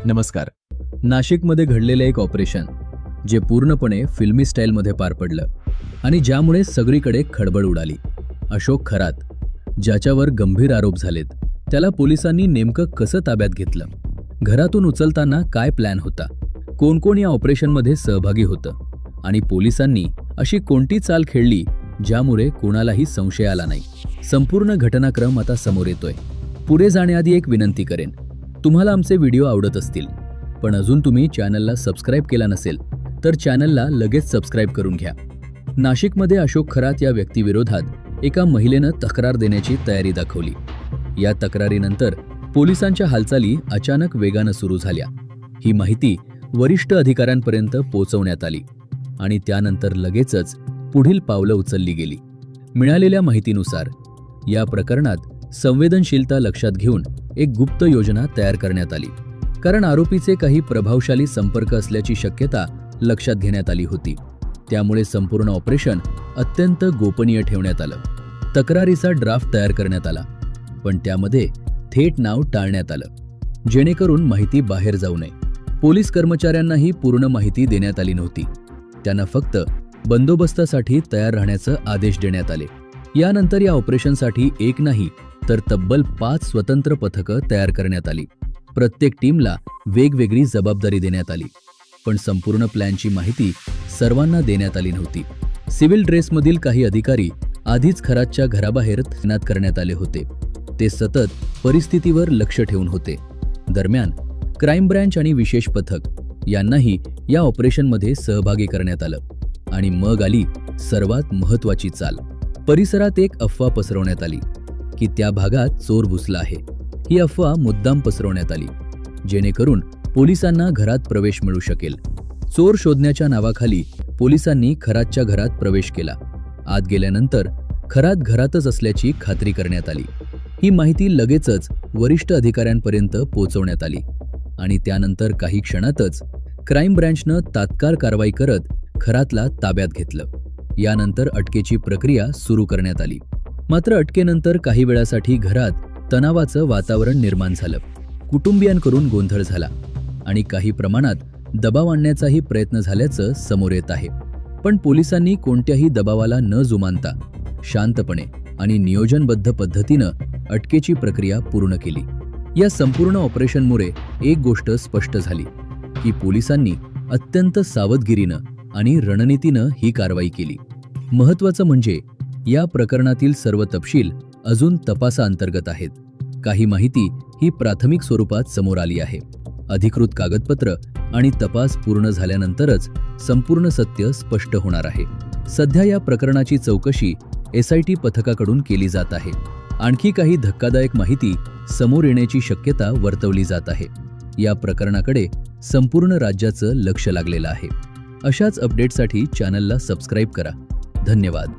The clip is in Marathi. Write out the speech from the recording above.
नमस्कार. नाशिकमध्ये घडलेले एक ऑपरेशन जे पूर्णपणे फिल्मी स्टाईलमध्ये पार पडलं आणि ज्यामुळे सगळीकडे खळबळ उडाली. अशोक खरात, ज्याच्यावर गंभीर आरोप झालेत, त्याला पोलिसांनी नेमकं कसं ताब्यात घेतलं? घरातून उचलताना काय प्लॅन होता? कोण कोण या ऑपरेशनमध्ये सहभागी होतं? आणि पोलिसांनी अशी कोणती चाल खेळली ज्यामुळे कोणालाही संशय आला नाही? संपूर्ण घटनाक्रम आता समोर येतोय. पुढे जाण्याआधी एक विनंती करेन, तुम्हाला आमचे व्हिडिओ आवडत असतील पण अजून तुम्ही चॅनलला सबस्क्राईब केला नसेल तर चॅनलला लगेच सबस्क्राईब करून घ्या. नाशिकमध्ये अशोक खरात या व्यक्तीविरोधात एका महिलेनं तक्रार देण्याची तयारी दाखवली. या तक्रारीनंतर पोलिसांच्या हालचाली अचानक वेगानं सुरू झाल्या. ही माहिती वरिष्ठ अधिकाऱ्यांपर्यंत पोहोचवण्यात आली आणि त्यानंतर लगेचच पुढील पावलं उचलली गेली. मिळालेल्या माहितीनुसार या प्रकरणात संवेदनशीलता लक्षात घेऊन एक गुप्त योजना तयार करण्यात आली, कारण आरोपीचे काही प्रभावशाली संपर्क असल्याची शक्यता लक्षात घेण्यात आली होती. त्यामुळे संपूर्ण ऑपरेशन अत्यंत गोपनीय ठेवण्यात आलं. तक्रारीचा ड्राफ्ट तयार करण्यात आला, पण त्यामध्ये थेट नाव टाळण्यात आलं, जेणेकरून माहिती बाहेर जाऊ नये. पोलीस कर्मचाऱ्यांनाही पूर्ण माहिती देण्यात आली नव्हती. त्यांना फक्त बंदोबस्तासाठी तयार राहण्याचे आदेश देण्यात आले. यानंतर या ऑपरेशनसाठी एक नाही तर तब्बल 5 स्वतंत्र पथकं तयार करण्यात आली. प्रत्येक टीमला वेगवेगळी जबाबदारी देण्यात आली, पण संपूर्ण प्लॅनची माहिती सर्वांना देण्यात आली नव्हती. सिव्हिल ड्रेसमधील काही अधिकारी आधीच खरातच्या घराबाहेर तैनात करण्यात आले होते. ते सतत परिस्थितीवर लक्ष ठेवून होते. दरम्यान क्राईम ब्रँच आणि विशेष पथक यांनाही या ऑपरेशनमध्ये सहभागी करण्यात आलं. आणि मग आली सर्वात महत्त्वाची चाल. परिसरात एक अफवा पसरवण्यात आली की त्या भागात चोर घुसला आहे. ही अफवा मुद्दाम पसरवण्यात आली जेणेकरून पोलिसांना घरात प्रवेश मिळू शकेल. चोर शोधण्याच्या नावाखाली पोलिसांनी खरातच्या घरात प्रवेश केला. आत गेल्यानंतर खरात घरातच असल्याची खात्री करण्यात आली. ही माहिती लगेचच वरिष्ठ अधिकाऱ्यांपर्यंत पोहोचवण्यात आली आणि त्यानंतर काही क्षणातच क्राईम ब्रँचनं तात्काळ कारवाई करत खरातला ताब्यात घेतलं. यानंतर अटकेची प्रक्रिया सुरू करण्यात आली. मात्र अटकेनंतर काही वेळासाठी घरात तणावाचं वातावरण निर्माण झालं. कुटुंबियांकडून गोंधळ झाला आणि काही प्रमाणात दबाव आणण्याचाही प्रयत्न झाल्याचं समोर येत आहे. पण पोलिसांनी कोणत्याही दबावाला न जुमानता शांतपणे आणि नियोजनबद्ध पद्धतीनं अटकेची प्रक्रिया पूर्ण केली. या संपूर्ण ऑपरेशनमुळे एक गोष्ट स्पष्ट झाली की पोलिसांनी अत्यंत सावधगिरीनं आणि रणनीतीनं ही कारवाई केली. महत्त्वाचं म्हणजे या प्रकरणातील सर्व तपशील अजून तपासाअंतर्गत आहेत. काही माहिती ही प्राथमिक स्वरूपात समोर आली आहे. अधिकृत कागदपत्र आणि तपास पूर्ण झाल्यानंतरच संपूर्ण सत्य स्पष्ट होणार आहे. सध्या या प्रकरणाची चौकशी SIT पथकाकडून केली जात आहे. आणखी काही धक्कादायक माहिती समोर येण्याची शक्यता वर्तवली जात आहे. या प्रकरणाकडे संपूर्ण राज्याचं लक्ष लागलेलं आहे. अशाच अपडेटसाठी चॅनलला सबस्क्राईब करा. धन्यवाद.